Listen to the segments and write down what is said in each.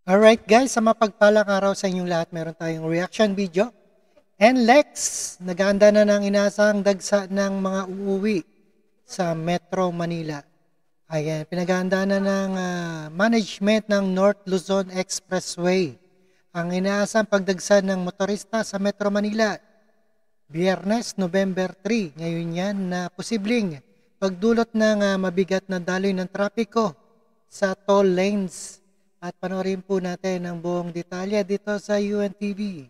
Alright guys, sa mapagpalang araw sa inyong lahat, meron tayong reaction video. NLEX, nag-aanda na ng inaasahang dagsa ng mga uuwi sa Metro Manila. Ayan, pinag-aanda na ng management ng North Luzon Expressway ang inaasahang pagdagsa ng motorista sa Metro Manila. Biyernes, November 3, ngayon yan na posibleng pagdulot ng mabigat na daloy ng trapiko sa toll lanes. At panoorin po natin ang buong detalye dito sa UNTV.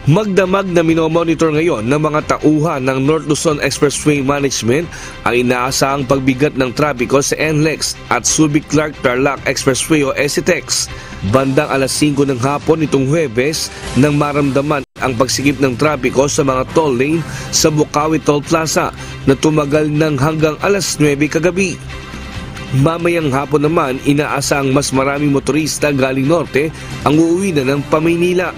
Magdamag na minomonitor ngayon ng mga tauhan ng North Luzon Expressway Management ang inaasahang pagbigat ng trapiko sa NLEX at Subic-Clark-Tarlac Expressway o SCTEX. Bandang alas 5 ng hapon nitong Huwebes nang maramdaman ang pagsikip ng trapiko sa mga toll lane sa Bukawi Toll Plaza na tumagal ng hanggang alas 9 kagabi. Mamayang hapon naman, inaasang mas maraming motorista galing norte ang uuwi na ng Pamaynila.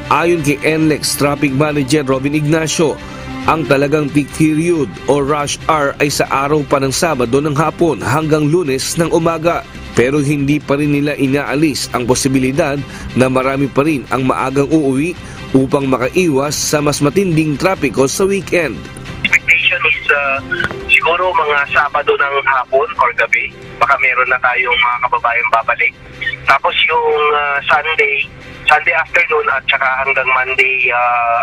Ayon kay NLEX Traffic Manager Robin Ignacio, ang talagang peak period o rush hour ay sa araw pa ng Sabado ng hapon hanggang Lunes ng umaga. Pero hindi pa rin nila inaalis ang posibilidad na marami pa rin ang maagang uuwi upang makaiwas sa mas matinding trapiko sa weekend. Expectation is siguro mga Sabado ng hapon or gabi, baka meron na tayong mga kababayang babalik. Tapos yung Sunday afternoon at saka hanggang Monday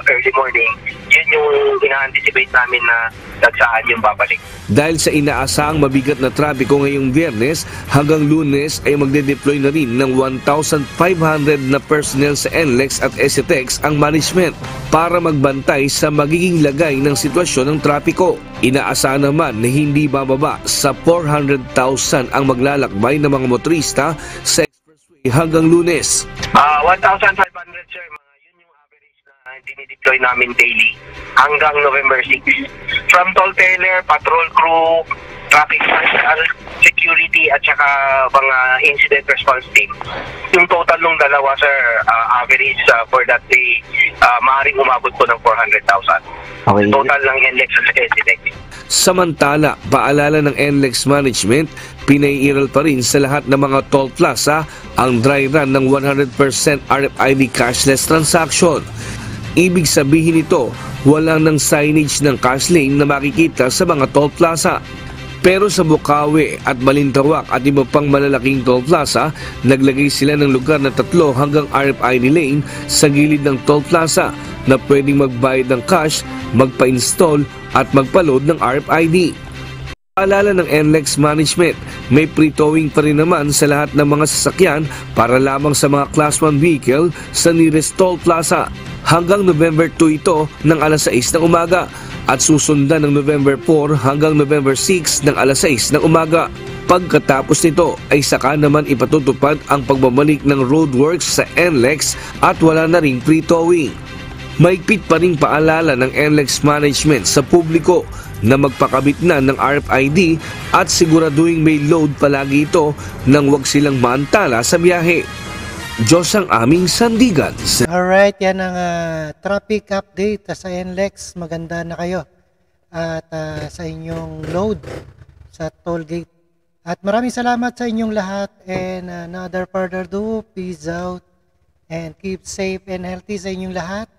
early morning, yun yung ina-anticipate namin na dagsaan yung babalik. Dahil sa inaasahang mabigat na trapiko ngayong Biyernes, hanggang Lunes ay magde-deploy na rin ng 1,500 na personnel sa NLEX at SCTEX ang management para magbantay sa magiging lagay ng sitwasyon ng trapiko. Inaasahan naman na hindi bababa sa 400,000 ang maglalakbay ng mga motorista sa expressway hanggang Lunes. 1,500 sir, yun yung average na dinideploy namin daily hanggang November 6. From toll teller, patrol crew, traffic marshal, security at saka mga incident response team. Yung total ng dalawa sir, average for that day, maaaring umabot po ng 400,000. Okay. Total ng NLEX at SCTEX. Samantala, paalala ng NLEX Management, pinaiiral pa rin sa lahat ng mga toll plaza ang dry run ng 100% RFID cashless transaction. Ibig sabihin nito, walang ng signage ng cash lane na makikita sa mga toll plaza. Pero sa Bukawi at Balintawak at iba pang malalaking toll plaza, naglagay sila ng lugar na 3 hanggang RFID lane sa gilid ng toll plaza na pwedeng magbayad ng cash, magpa-install at magpa-load ng RFID. Paalala ng NLEX Management, may pre-towing pa rin naman sa lahat ng mga sasakyan para lamang sa mga Class 1 vehicle sa nearest toll plaza. Hanggang November 2 ito ng alas 6 ng umaga at susundan ng November 4 hanggang November 6 ng alas 6 ng umaga. Pagkatapos nito ay saka naman ipatutupad ang pagbabalik ng roadworks sa NLEX at wala na ring pre-towing. Maigpit pa ring paalala ng NLEX Management sa publiko na magpakabit na ng RFID at siguraduhin may load palagi ito nang wag silang maantala sa biyahe. Diyos ang aming sandigan. Alright, yan ang traffic update sa NLEX. Maganda na kayo at sa inyong load sa toll gate. At maraming salamat sa inyong lahat and another further ado, peace out and keep safe and healthy sa inyong lahat.